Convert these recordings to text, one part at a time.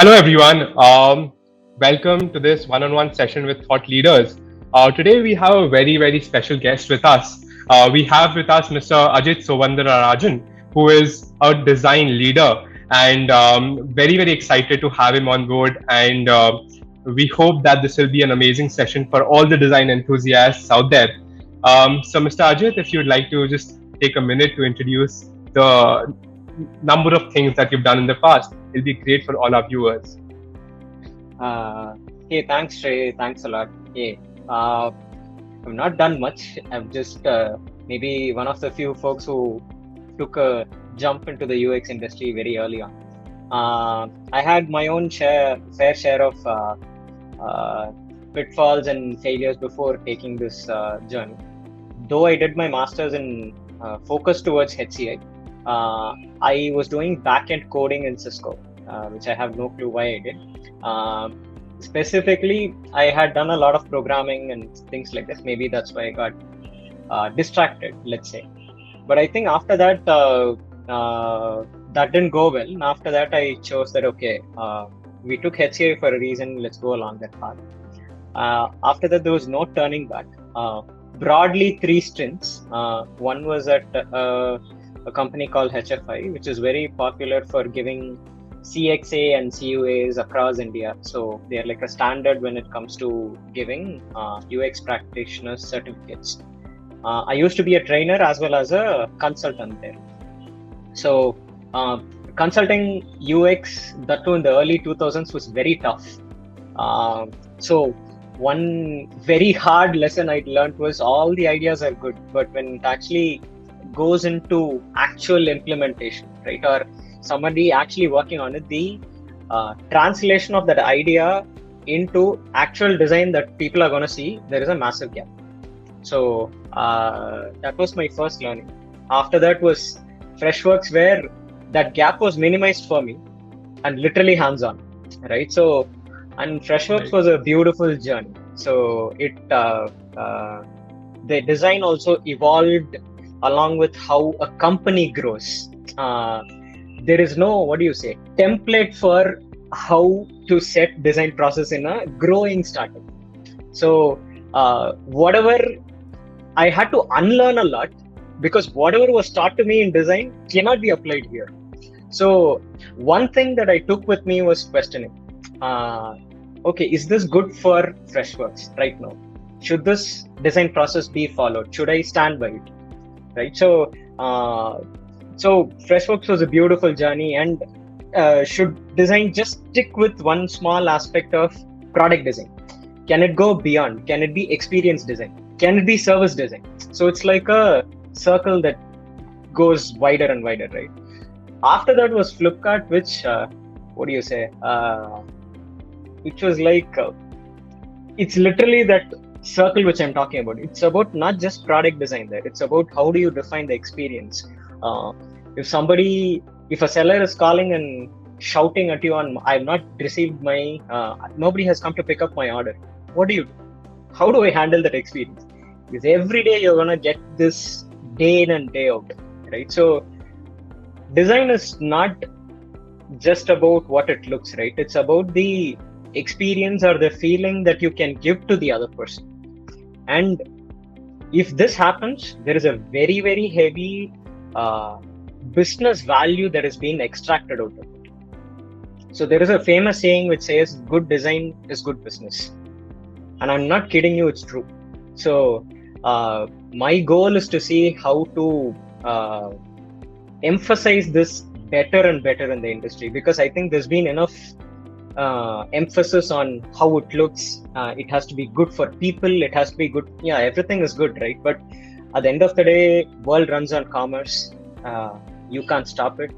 Hello, everyone. Welcome to this one-on-one session with thought leaders. Today, we have a very special guest with us. We have with us Mr. Ajith Sowndararajan, who is a design leader, and very excited to have him on board. And we hope that this will be an amazing session for all the design enthusiasts out there. So, Mr. Ajith, if you'd like to just take a minute to introduce the number of things that you've done in the past, it'll be great for all our viewers. Hey, thanks, Shrey. Thanks a lot. Hey, I've not done much. I'm just maybe one of the few folks who took a jump into the UX industry very early on. I had my own fair share of pitfalls and failures before taking this journey. Though I did my master's in focus towards HCI, I was doing back-end coding in Cisco, which I have no clue why I did. Specifically, I had done a lot of programming and things like this. Maybe that's why I got distracted, let's say. But I think after that, that didn't go well. And after that, I chose that, okay, we took HCI for a reason. Let's go along that path. After that, there was no turning back. Broadly, 3 stints. One was at a company called HFI, which is very popular for giving CXA and CUAs across India. So they're like a standard when it comes to giving UX practitioners certificates. I used to be a trainer as well as a consultant there. So consulting UX, that too in the early 2000s, was very tough. So one very hard lesson I learned was all the ideas are good, but when it actually goes into actual implementation, right, or somebody actually working on it, the translation of that idea into actual design that people are going to see, there is a massive gap. So that was my first learning. After that was Freshworks, where that gap was minimized for me and literally hands-on, right? So, and Freshworks was a beautiful journey. So it the design also evolved along with how a company grows. There is no, template for how to set design process in a growing startup. So whatever, I had to unlearn a lot, because whatever was taught to me in design cannot be applied here. So one thing that I took with me was questioning. Okay, is this good for Freshworks right now? Should this design process be followed? Should I stand by it? Right. So Freshworks was a beautiful journey, and should design just stick with one small aspect of product design? Can it go beyond? Can it be experience design? Can it be service design? So it's like a circle that goes wider and wider, right? After that was Flipkart, which which was like it's literally that circle which I'm talking about. It's about not just product design there. It's about how do you define the experience. If a seller is calling and shouting at you on, I've not received my, nobody has come to pick up my order, what do you do? How do I handle that experience? Because every day you're going to get this day in and day out, right? So design is not just about what it looks, right? It's about the experience or the feeling that you can give to the other person. And if this happens, there is a very heavy business value that is being extracted out of it. So there is a famous saying which says, good design is good business. And I'm not kidding you, it's true. So my goal is to see how to emphasize this better and better in the industry, because I think there's been enough emphasis on how it looks. It has to be good for people. It has to be good. Yeah, everything is good, right? But at the end of the day, world runs on commerce. You can't stop it.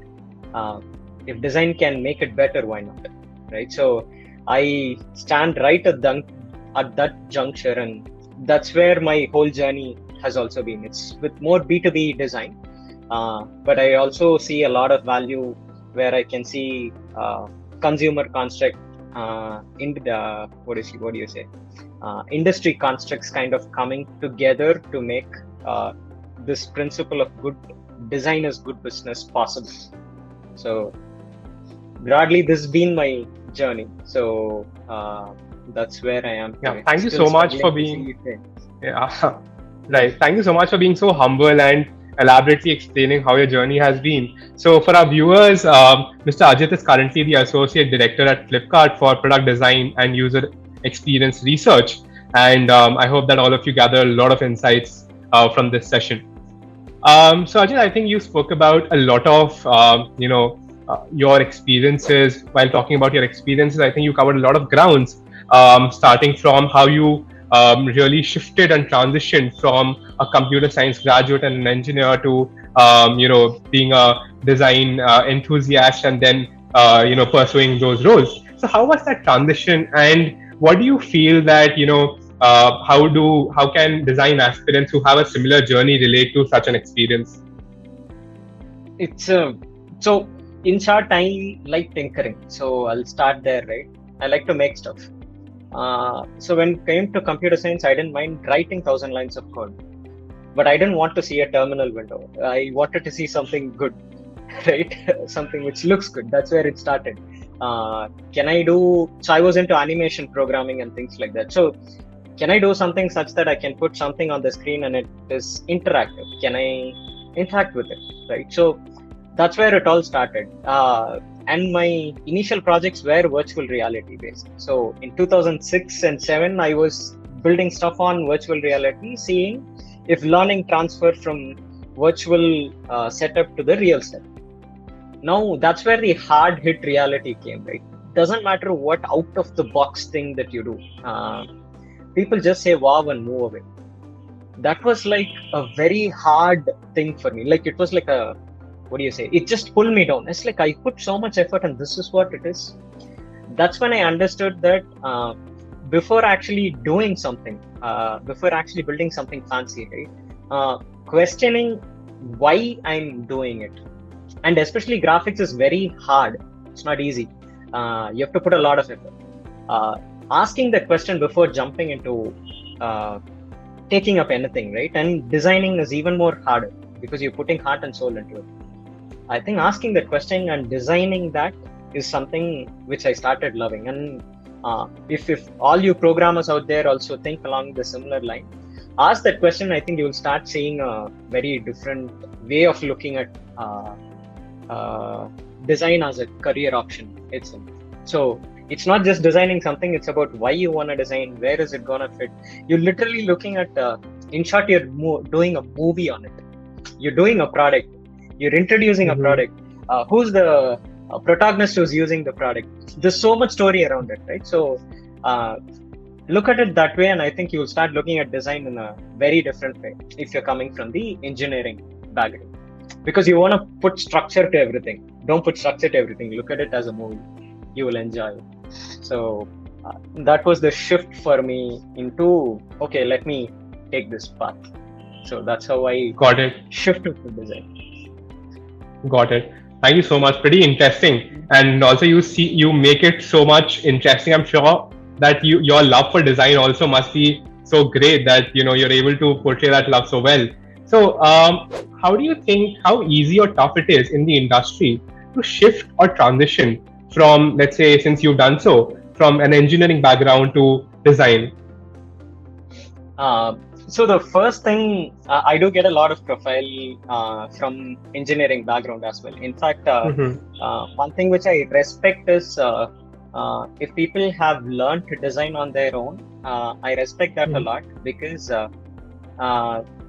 If design can make it better, why not? Right? So I stand right at that juncture, and that's where my whole journey has also been. It's with more B2B design, but I also see a lot of value where I can see consumer construct in the industry constructs kind of coming together to make this principle of good design is good business possible. So broadly, this has been my journey. So that's where I am Yeah, today. thank you Still so much for struggling to being. see it. Yeah, right. Thank you so much for being so humble and elaborately explaining how your journey has been. So, for our viewers, Mr. Ajith is currently the Associate Director at Flipkart for Product Design and User Experience Research. And I hope that all of you gather a lot of insights from this session. So, Ajit, I think you spoke about a lot of, your experiences. While talking about your experiences, I think you covered a lot of grounds, starting from how you really shifted and transitioned from a computer science graduate and an engineer to, being a design enthusiast and then, pursuing those roles. So, how was that transition, and what do you feel that, how can design aspirants who have a similar journey relate to such an experience? It's so in short, I like tinkering. So I'll start there, right? I like to make stuff. So when it came to computer science, I didn't mind writing 1,000 lines of code, but I didn't want to see a terminal window. I wanted to see something good, right? Something which looks good. That's where it started. Can I do? So I was into animation programming and things like that. So can I do something such that I can put something on the screen and it is interactive? Can I interact with it, right? So that's where it all started. And my initial projects were virtual reality based. So in 2006 and 7, I was building stuff on virtual reality, seeing if learning transfer from virtual setup to the real setup. Now that's where the hard hit reality came, right? Doesn't matter what out of the box thing that you do. People just say wow and move away. That was like a very hard thing for me. Like it was like a, what do you say? It just pulled me down. It's like I put so much effort and this is what it is. That's when I understood that before actually doing something, before actually building something fancy, right? Questioning why I'm doing it. And especially graphics is very hard. It's not easy. You have to put a lot of effort. Asking the question before jumping into taking up anything, right? And designing is even more harder because you're putting heart and soul into it. I think asking the question and designing that is something which I started loving. And if all you programmers out there also think along the similar line, ask that question. I think you will start seeing a very different way of looking at design as a career option itself. So it's not just designing something, it's about why you want to design, where is it going to fit. You're literally looking at, in short, you're doing a movie on it. You're doing a product. You're introducing a product. Who's the protagonist who's using the product? There's so much story around it, right? So look at it that way, and I think you'll start looking at design in a very different way if you're coming from the engineering background. Because you want to put structure to everything. Don't put structure to everything. Look at it as a movie. You will enjoy it. So that was the shift for me into, okay, let me take this path. So that's how I Got it. shifted to design. Got it. Thank you so much. Pretty interesting. And also you make it so much interesting. I'm sure that your love for design also must be so great that you're able to portray that love so well. So how do you think, how easy or tough it is in the industry to shift or transition from, let's say, since you've done so, from an engineering background to design? So the first thing, I do get a lot of profile from engineering background as well. In fact, one thing which I respect is if people have learned to design on their own, I respect that a lot, because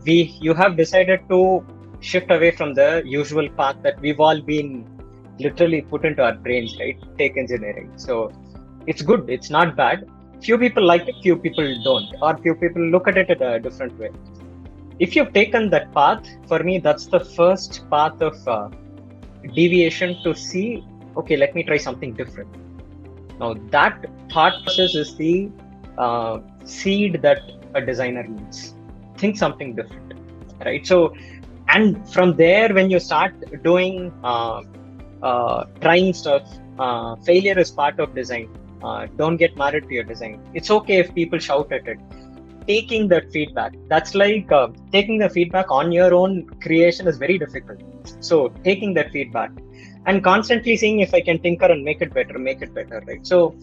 you have decided to shift away from the usual path that we've all been literally put into our brains, right? Take engineering. So it's good. It's not bad. Few people like it, few people don't, or few people look at it in a different way. If you've taken that path, for me, that's the first path of deviation to see, okay, let me try something different. Now, that thought process is the seed that a designer needs. Think something different, right? So, and from there, when you start doing, trying stuff, failure is part of design. Don't get married to your design. It's okay if people shout at it. Taking that feedback, that's like taking the feedback on your own creation is very difficult. So taking that feedback, and constantly seeing if I can tinker and make it better, right? So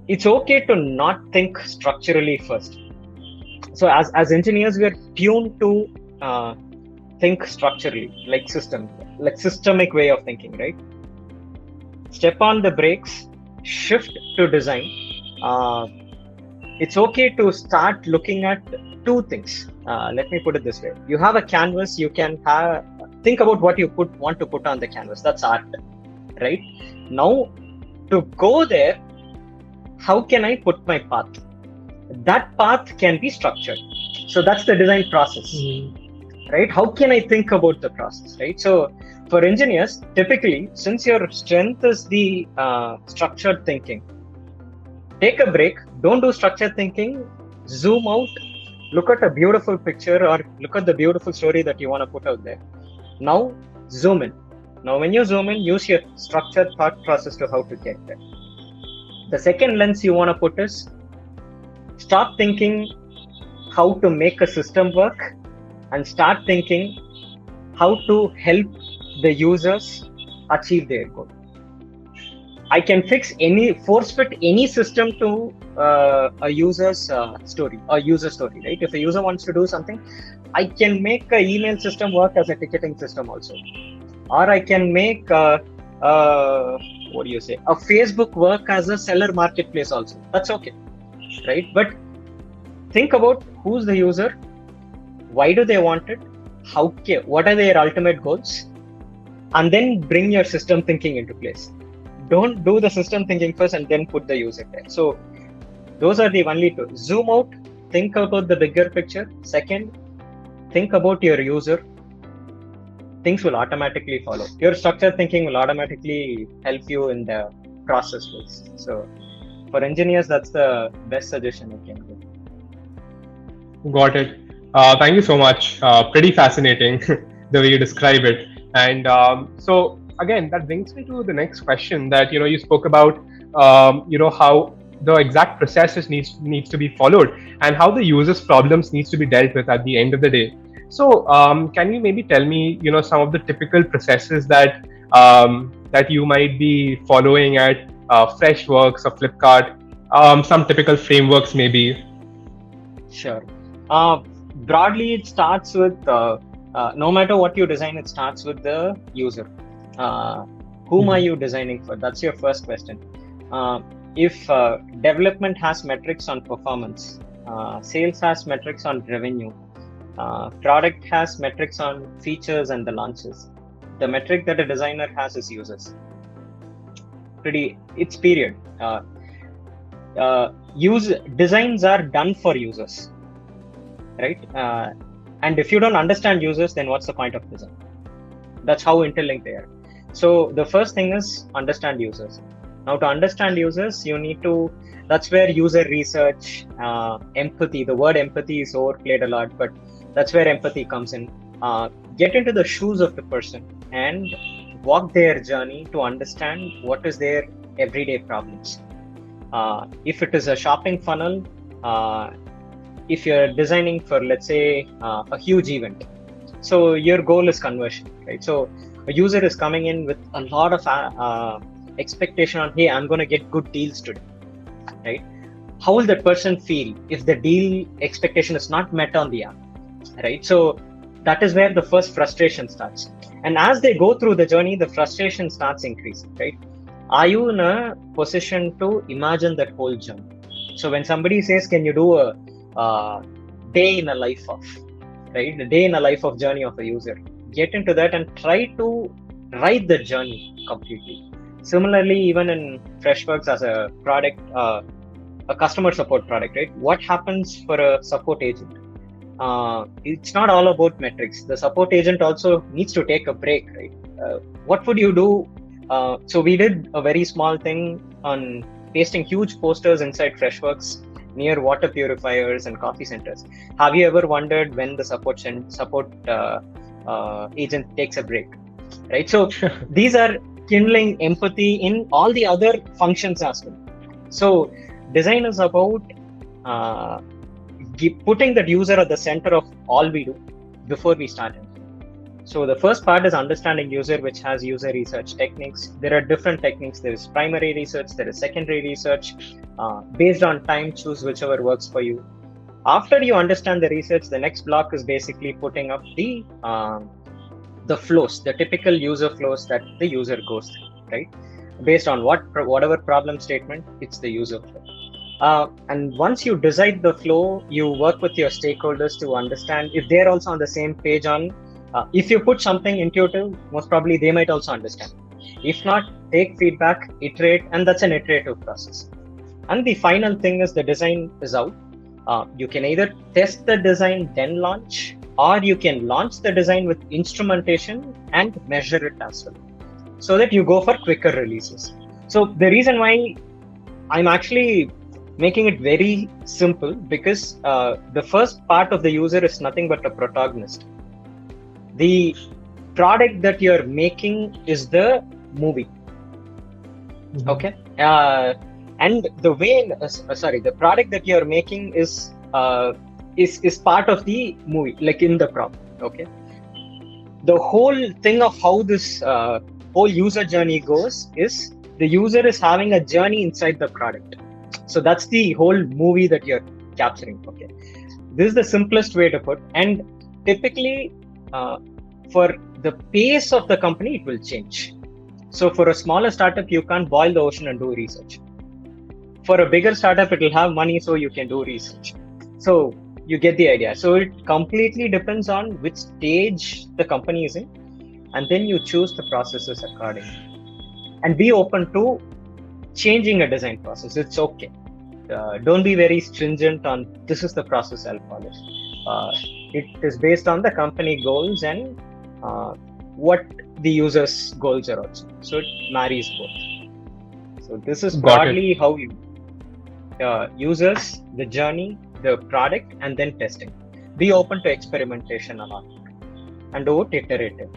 it's okay to not think structurally first. So as engineers, we are tuned to think structurally, like systemic way of thinking, right? Step on the brakes, shift to design. It's okay to start looking at two things. Let me put it this way: you have a canvas, you can think about what you want to put on the canvas. That's art, right? Now, to go there, how can I put my path? That path can be structured. So that's the design process, right? How can I think about the process, right? So for engineers, typically, since your strength is the structured thinking, take a break, don't do structured thinking, zoom out, look at a beautiful picture or look at the beautiful story that you want to put out there. Now, zoom in. Now, when you zoom in, use your structured thought process to how to get there. The second lens you want to put is stop thinking how to make a system work and start thinking how to help the users achieve their goal. I can force fit any system to a user's story or user story, right? If a user wants to do something, I can make an email system work as a ticketing system also. Or I can make a Facebook work as a seller marketplace also. That's okay, right? But think about who's the user, why do they want it, what are their ultimate goals, and then bring your system thinking into place. Don't do the system thinking first and then put the user there. So those are the only two. Zoom out, think about the bigger picture. Second, think about your user. Things will automatically follow. Your structured thinking will automatically help you in the process. So for engineers, that's the best suggestion I can give. Got it. Thank you so much. Pretty fascinating the way you describe it. And so again, that brings me to the next question that, you spoke about, how the exact processes needs to be followed and how the user's problems needs to be dealt with at the end of the day. So can you maybe tell me, some of the typical processes that that you might be following at Freshworks or Flipkart, some typical frameworks maybe? Sure. Broadly, it starts with, no matter what you design, it starts with the user. Whom are you designing for? That's your first question. If development has metrics on performance, sales has metrics on revenue, product has metrics on features and the launches, the metric that a designer has is users. It's period. Designs are done for users, right? And if you don't understand users, then what's the point of design? That's how interlinked they are. So the first thing is understand users. Now, to understand users, that's where user research, empathy, the word empathy is overplayed a lot, but that's where empathy comes in. Get into the shoes of the person and walk their journey to understand what is their everyday problems. If it is a shopping funnel, if you're designing for, let's say, a huge event, so your goal is conversion, right? So a user is coming in with a lot of expectation on, hey, I'm going to get good deals today, right? How will that person feel if the deal expectation is not met on the app, right? So that is where the first frustration starts. And as they go through the journey, the frustration starts increasing, right? Are you in a position to imagine that whole journey? So when somebody says, can you do a day in a life of, right? The day in a life of journey of a user, get into that and try to write the journey completely. Similarly, even in Freshworks as a product, a customer support product, right? What happens for a support agent? It's not all about metrics. The support agent also needs to take a break, right? What would you do? So we did a very small thing on pasting huge posters inside Freshworks near water purifiers and coffee centers. Have you ever wondered when the support agent takes a break, right? So these are kindling empathy in all the other functions as well. So design is about putting that user at the center of all we do before we start it. So the first part is understanding user, which has user research techniques. There are different techniques. There is primary research, there is secondary research. Based on time, choose whichever works for you. After you understand the research, the next block is basically putting up the flows, the typical user flows that the user goes through, right? Based on whatever problem statement, it's the user flow. And once you decide the flow, you work with your stakeholders to understand if they're also on the same page on. If you put something intuitive, most probably they might also understand. If not, take feedback, iterate, and that's an iterative process. And the final thing is the design is out. You can either test the design, then launch, or you can launch the design with instrumentation and measure it as well, so that you go for quicker releases. So the reason why I'm actually making it very simple, because the first part of the user is nothing but a protagonist. The product that you're making is the movie. Mm-hmm. Okay. And the way, the product that you're making is part of the movie, like in the problem. Okay. The whole thing of how this whole user journey goes is the user is having a journey inside the product. So that's the whole movie that you're capturing. Okay. This is the simplest way to put. And typically, for the pace of the company, it will change. So for a smaller startup, you can't boil the ocean and do research. For a bigger startup, it will have money, so you can do research. So you get the idea. So it completely depends on which stage the company is in, and then you choose the processes accordingly. And be open to changing a design process. It's okay. Don't be very stringent on this is the process I'll follow. It is based on the company goals and what the user's goals are also. So it marries both. So this is broadly how you users, the journey, the product, and then testing. Be open to experimentation a lot and do it iterative.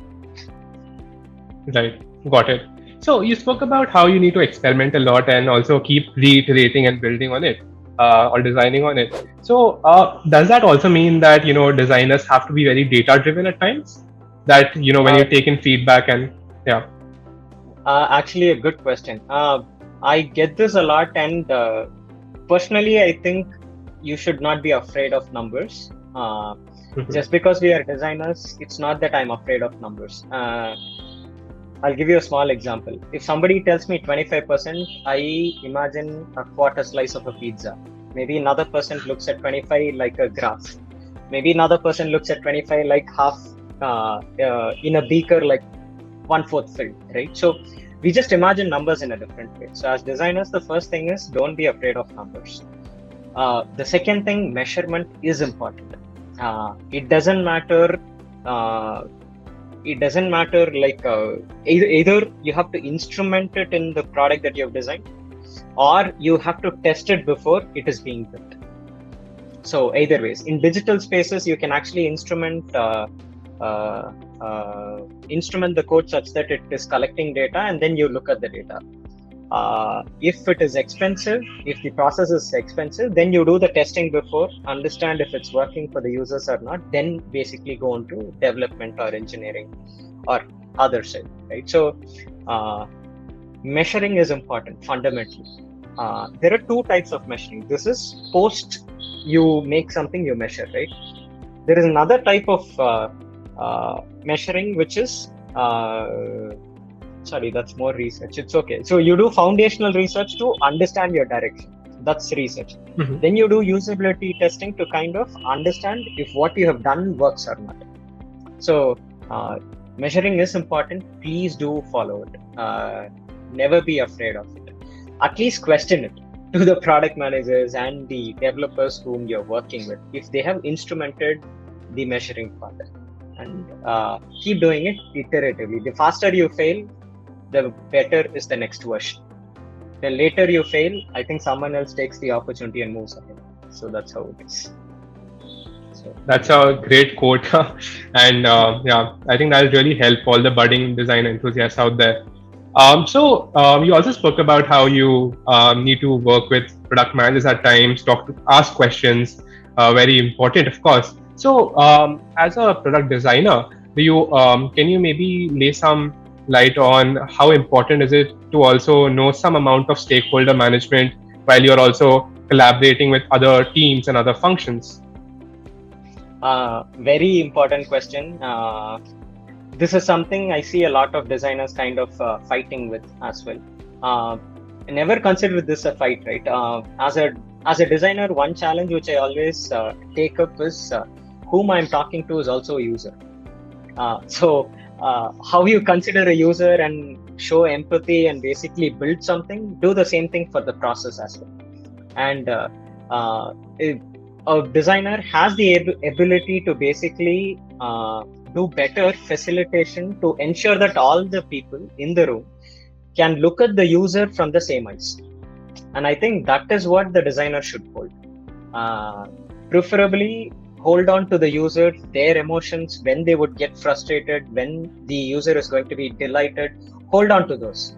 Right, got it. So you spoke about how you need to experiment a lot and also keep reiterating and building on it or designing on it. So does that also mean that, designers have to be very data driven at times? That, when you take in feedback and actually a good question. I get this a lot, and personally, I think you should not be afraid of numbers. Just because we are designers, it's not that I'm afraid of numbers. I'll give you a small example. If somebody tells me 25%, I imagine a quarter slice of a pizza. Maybe another person looks at 25 like a graph. Maybe another person looks at 25 like half in a beaker, like 1/4 filled, right? So we just imagine numbers in a different way. So as designers, the first thing is don't be afraid of numbers. The second thing, measurement is important. It doesn't matter. Like either you have to instrument it in the product that you have designed, or you have to test it before it is being built. So either ways, in digital spaces, you can actually instrument the code such that it is collecting data, and then you look at the data. If it is expensive, if the process is expensive, then you do the testing before, understand if it's working for the users or not, then basically go on to development or engineering or other side, right? So measuring is important fundamentally. There are two types of measuring. This is post you make something, you measure, right? There is another type of measuring, which is that's more research. It's okay. So you do foundational research to understand your direction. That's research. Mm-hmm. Then you do usability testing to kind of understand if what you have done works or not. So measuring is important. Please do follow it. Never be afraid of it. At least question it to the product managers and the developers whom you're working with, if they have instrumented the measuring part. And keep doing it iteratively. The faster you fail, the better is the next version. The later you fail, I think someone else takes the opportunity and moves ahead. So that's how it is. So that's a great quote. And I think that'll really help all the budding design enthusiasts out there. So you also spoke about how you need to work with product managers at times, ask questions, very important, of course. So as a product designer, do you can you maybe lay some light on how important is it to also know some amount of stakeholder management while you're also collaborating with other teams and other functions? Very important question. This is something I see a lot of designers kind of fighting with as well. Never consider this a fight, right? As a designer, one challenge which I always take up is whom I'm talking to is also a user. So how you consider a user and show empathy and basically build something, do the same thing for the process as well. And a designer has the ability to basically do better facilitation to ensure that all the people in the room can look at the user from the same eyes. And I think that is what the designer should hold. Preferably hold on to the user, their emotions, when they would get frustrated, when the user is going to be delighted, hold on to those.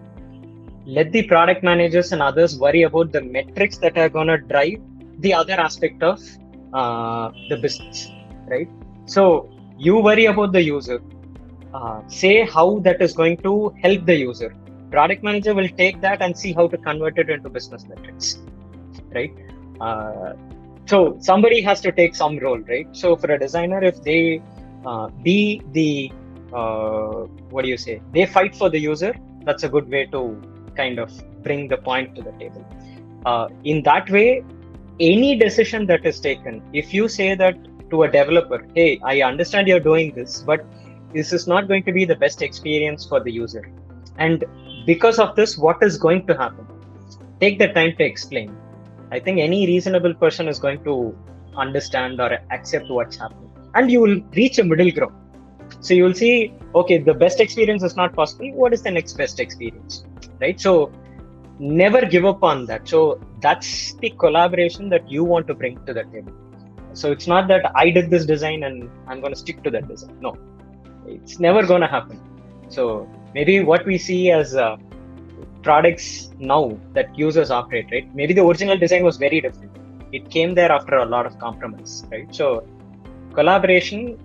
Let the product managers and others worry about the metrics that are going to drive the other aspect of the business, right? So you worry about the user, say how that is going to help the user. Product manager will take that and see how to convert it into business metrics, right? So somebody has to take some role, right? So for a designer, if they be the they fight for the user, that's a good way to kind of bring the point to the table. In that way, any decision that is taken, if you say that to a developer, hey, I understand you're doing this, but this is not going to be the best experience for the user, and because of this, what is going to happen? Take the time to explain. I think any reasonable person is going to understand or accept what's happening, and you will reach a middle ground. So you will see, okay, the best experience is not possible. What is the next best experience, right? So never give up on that. So that's the collaboration that you want to bring to the table. So it's not that I did this design and I'm going to stick to that design. No, it's never going to happen. So maybe what we see as products now that users operate, right? Maybe the original design was very different. It came there after a lot of compromise, right? So collaboration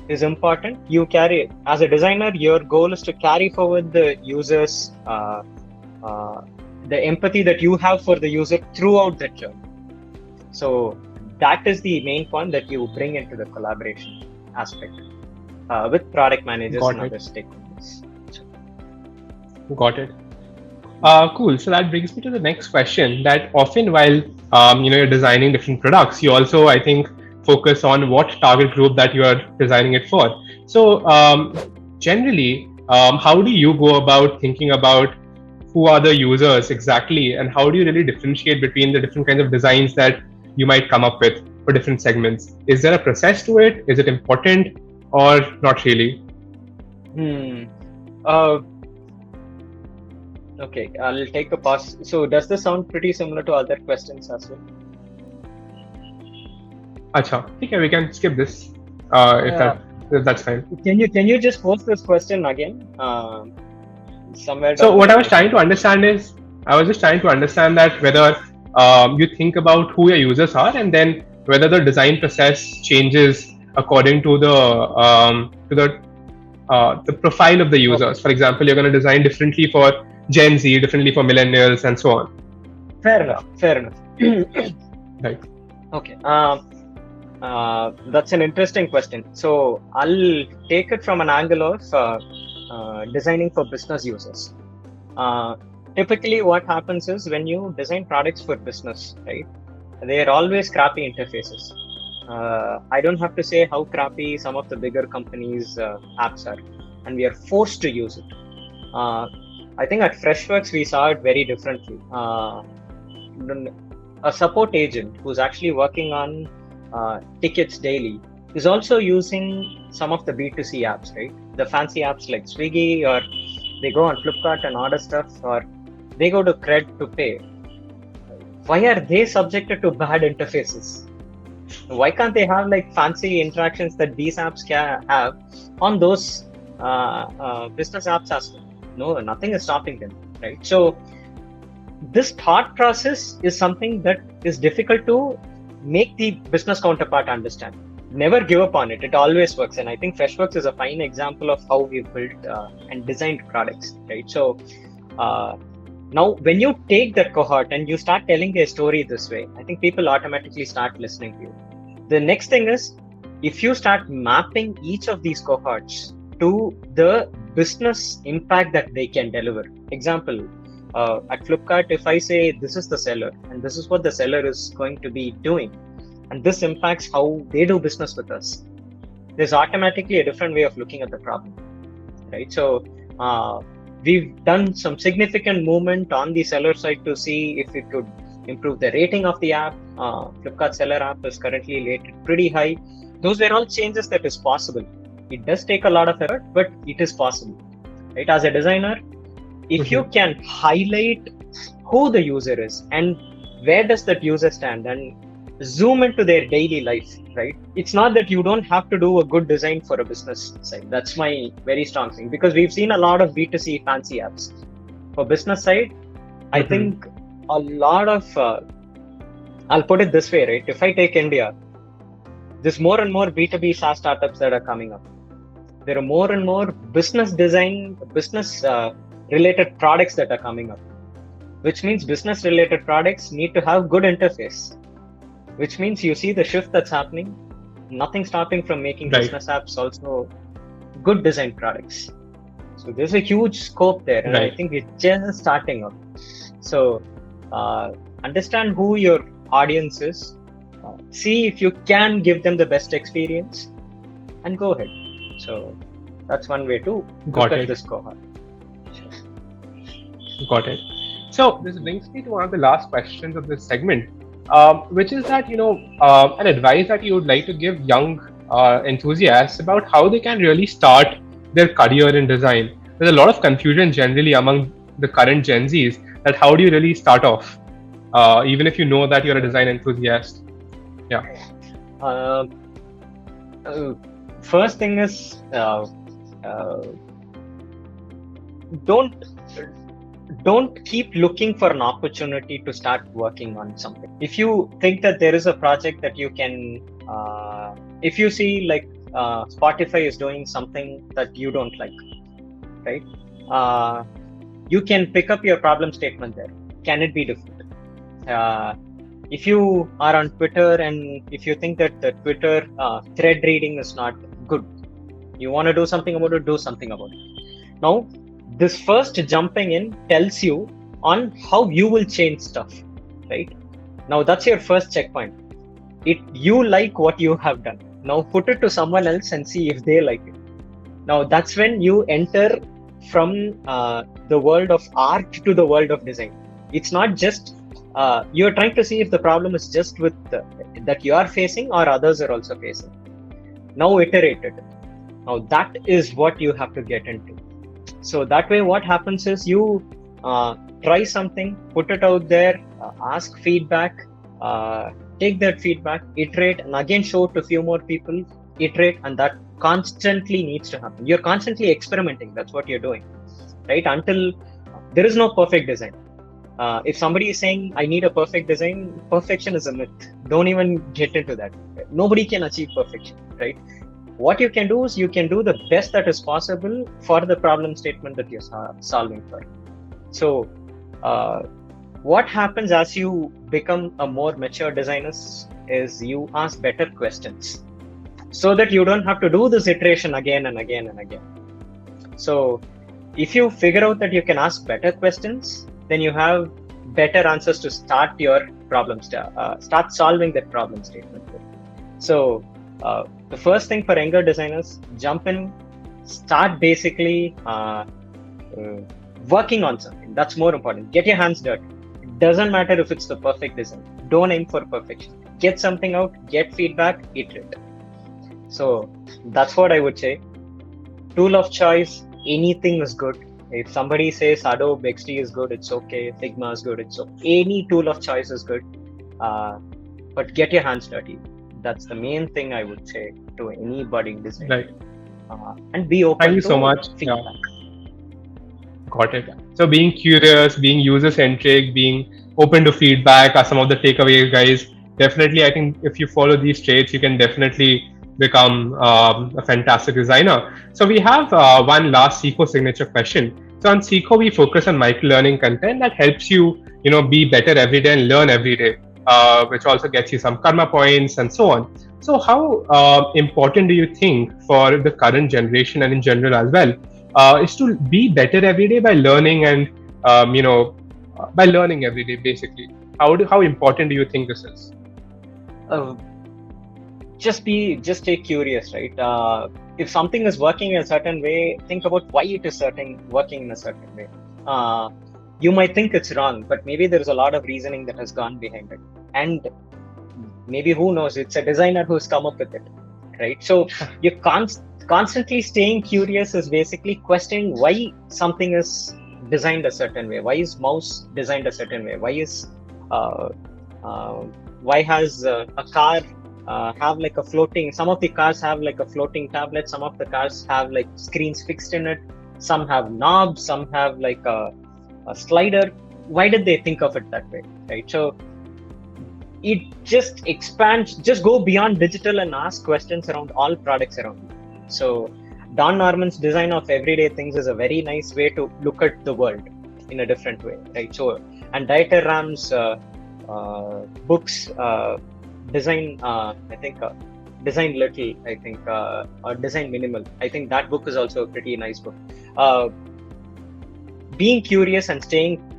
is important. You carry, as a designer, your goal is to carry forward the users, the empathy that you have for the user throughout that journey. So that is the main point that you bring into the collaboration aspect with product managers and other stakeholders. Got it. Cool. So that brings me to the next question. That often while you're designing different products, you also, I think, focus on what target group that you are designing it for. So generally, how do you go about thinking about who are the users exactly, and how do you really differentiate between the different kinds of designs that you might come up with for different segments? Is there a process to it? Is it important or not really? Okay, I'll take a pause. So does this sound pretty similar to other questions as well? Acha, okay, we can skip this if that's fine. Can you just post this question again? Somewhere. So what I was trying to understand is, I was just trying to understand that whether you think about who your users are, and then whether the design process changes according to the profile of the users. Okay. For example, you're going to design differently for Gen Z, differently for millennials, and so on. Fair enough. Right. Okay. That's an interesting question. So I'll take it from an angle of designing for business users. Typically, what happens is when you design products for business, right? They are always crappy interfaces. I don't have to say how crappy some of the bigger companies' apps are, and we are forced to use it. I think at Freshworks we saw it very differently. A support agent who's actually working on tickets daily is also using some of the B2C apps, right? The fancy apps like Swiggy, or they go on Flipkart and order stuff, or they go to Cred to pay. Why are they subjected to bad interfaces? Why can't they have like fancy interactions that these apps can have on those business apps as well? No, nothing is stopping them, right? So this thought process is something that is difficult to make the business counterpart understand. never give up on it. It always works. And I think Freshworks is a fine example of how we've built and designed products, right? So now when you take that cohort and you start telling a story this way, I think people automatically start listening to you. The next thing is, if you start mapping each of these cohorts to the business impact that they can deliver. Example, at Flipkart, if I say this is the seller and this is what the seller is going to be doing, and this impacts how they do business with us, there's automatically a different way of looking at the problem, right? So we've done some significant movement on the seller side to see if we could improve the rating of the app. Flipkart seller app is currently rated pretty high. Those were all changes that is possible. It does take a lot of effort, but it is possible, right? As a designer, if you can highlight who the user is and where does that user stand and zoom into their daily life, right? It's not that you don't have to do a good design for a business side. That's my very strong thing, because we've seen a lot of B2C fancy apps. For business side, I think a lot of, I'll put it this way, right? If I take India, there's more and more B2B SaaS startups that are coming up. There are more and more business design, business related products that are coming up, which means business related products need to have good interface, which means you see the shift that's happening. Nothing stopping from making business apps also good design products. So there's a huge scope there, and I think it's just starting up. So understand who your audience is, see if you can give them the best experience, and go ahead. So that's one way to look at this cohort. Got it. So this brings me to one of the last questions of this segment, which is that, an advice that you would like to give young enthusiasts about how they can really start their career in design. There's a lot of confusion generally among the current Gen Zs that how do you really start off, even if you know that you're a design enthusiast. First thing is, don't keep looking for an opportunity to start working on something. If you think that there is a project that you can, if you see like Spotify is doing something that you don't like, right? You can pick up your problem statement there. Can it be different? If you are on Twitter and if you think that the Twitter thread reading is not good, you want to do something about it, do something about it. Now, this first jumping in tells you on how you will change stuff, right? Now, that's your first checkpoint. You like what you have done. Now, put it to someone else and see if they like it. Now, that's when you enter from the world of art to the world of design. It's not just you're trying to see if the problem is just with that you are facing or others are also facing. Now iterate it. Now that is what you have to get into. So that way what happens is you try something, put it out there, ask feedback, take that feedback, iterate, and again show it to a few more people, iterate, and that constantly needs to happen. You're constantly experimenting. That's what you're doing, right? Until there is no perfect design. If somebody is saying, I need a perfect design, perfection is a myth. Don't even get into that. Nobody can achieve perfection, right? What you can do is you can do the best that is possible for the problem statement that you're solving for. So what happens as you become a more mature designer is you ask better questions so that you don't have to do this iteration again and again and again. So if you figure out that you can ask better questions, then you have better answers to start your problem, start solving that problem statement. So the first thing for younger designers, jump in, start basically working on something. That's more important. Get your hands dirty. It doesn't matter if it's the perfect design. Don't aim for perfection. Get something out, get feedback, iterate. So that's what I would say. Tool of choice, anything is good. If somebody says Adobe XD is good, it's okay. Figma is good, it's okay. Any tool of choice is good. But get your hands dirty. That's the main thing I would say to any budding designer. Right. And be open. Thank you so much. Got it. So being curious, being user-centric, being open to feedback are some of the takeaways, guys. Definitely, I think if you follow these traits, you can definitely become a fantastic designer. So we have one last Seekho signature question. So on Seekho, we focus on micro-learning content that helps you, be better every day and learn every day, which also gets you some karma points and so on. So how important do you think for the current generation and in general as well is to be better every day by learning and by learning every day basically? How important do you think this is? Uh, just stay curious, right? If something is working a certain way, think about why it is working in a certain way. You might think it's wrong, but maybe there's a lot of reasoning that has gone behind it, and maybe, who knows, it's a designer who's come up with it, right? So you're constantly staying curious is basically questioning why something is designed a certain way. Why is mouse designed a certain way? Why has a car have like a floating, some of the cars have like a floating tablet, some of the cars have like screens fixed in it, some have knobs, some have like a slider. Why did they think of it that way, right? So it just expands, just go beyond digital and ask questions around all products around you. So Don Norman's design of everyday things is a very nice way to look at the world in a different way, right? So, and Dieter Ram's books, design, I think Design Little, I think, or Design Minimal. I think that book is also a pretty nice book. Being curious and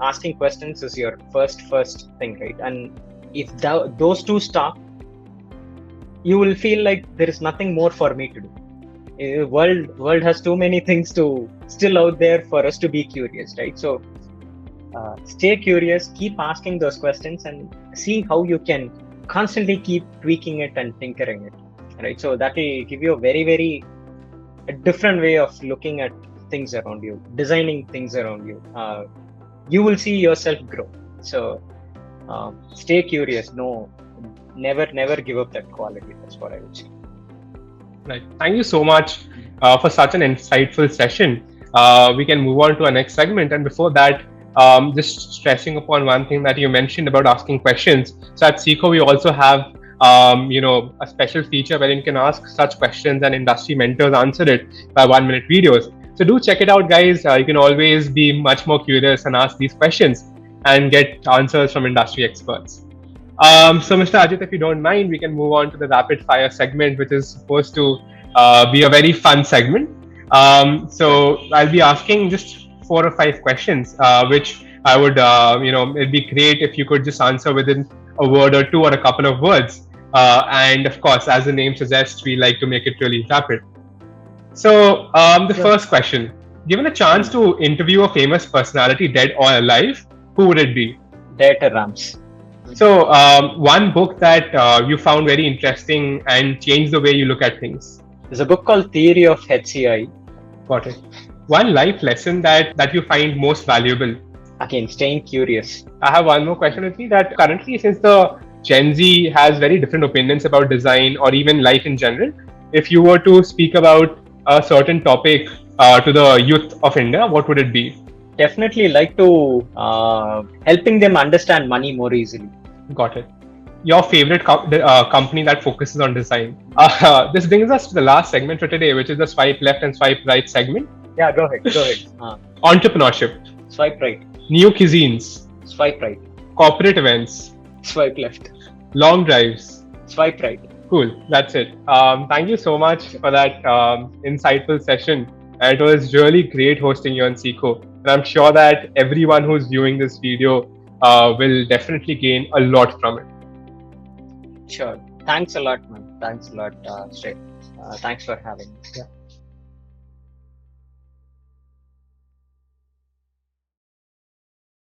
asking questions is your first thing, right? And if those two stop, you will feel like there is nothing more for me to do. World has too many things to still out there for us to be curious, right? So stay curious, keep asking those questions, and see how you can constantly keep tweaking it and tinkering it, right? So that will give you a very a different way of looking at things around you, designing things around you. You will see yourself grow. So stay curious. No, never give up that quality. That's what I would say. Right. Thank you so much for such an insightful session. We can move on to our next segment. And before that, just stressing upon one thing that you mentioned about asking questions. So at Seekho, we also have a special feature where you can ask such questions and industry mentors answer it by 1-minute videos. So do check it out, guys. You can always be much more curious and ask these questions and get answers from industry experts. So Mr. Ajith, if you don't mind, we can move on to the rapid fire segment, which is supposed to be a very fun segment. So I'll be asking just 4 or 5 questions, which I would, it'd be great if you could just answer within a word or two or a couple of words. And of course, as the name suggests, we like to make it really rapid. So the first question, given a chance to interview a famous personality, dead or alive, who would it be? Dieter Rams. So one book that you found very interesting and changed the way you look at things? There's a book called Theory of HCI. Got it. One life lesson that you find most valuable? Again, staying curious. I have one more question with me, that currently, since the Gen Z has very different opinions about design or even life in general, if you were to speak about a certain topic to the youth of India, what would it be? Definitely like to helping them understand money more easily. Got it. Your favorite company that focuses on design. This brings us to the last segment for today, which is the swipe left and swipe right segment. Yeah, go ahead. Entrepreneurship. Swipe right. New cuisines. Swipe right. Corporate events. Swipe left. Long drives. Swipe right. Cool. That's it. Thank you so much for that insightful session. It was really great hosting you on Seekho. And I'm sure that everyone who's viewing this video will definitely gain a lot from it. Sure. Thanks a lot, man. Thanks a lot, Shrey. Thanks for having me. Yeah.